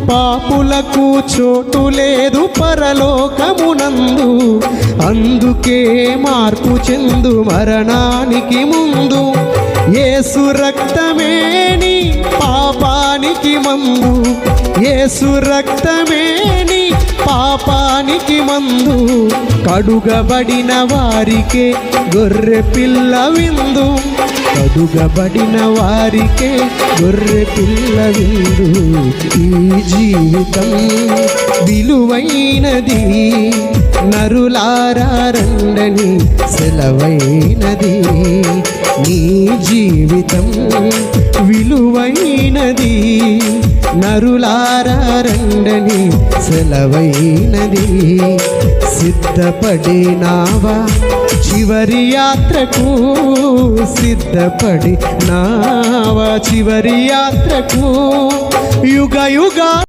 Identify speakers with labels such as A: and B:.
A: పాపులకు చోటు లేదు పరలోకమునందు. అందుకే మార్పు చెందు మరణానికి ముందు. యేసు రక్తమే నీ పాపానికి మందు. యేసు రక్తమే నీ పాపానికి మందు. కడుగబడిన వారికే గొర్రె పిల్ల విందు. కడుగబడిన వారికే గొర్రె పిల్ల విందు. ఈ జీవితం విలువైనది, నరులారా రండని సెలవైనది. నీ జీవితం విలువైనది, నరులారా రండని సెలవైనది. సిద్ధపడినావా చివరి యాత్రకు? సిద్ధపడినావా చివరి యాత్రకు? యుగ యుగాల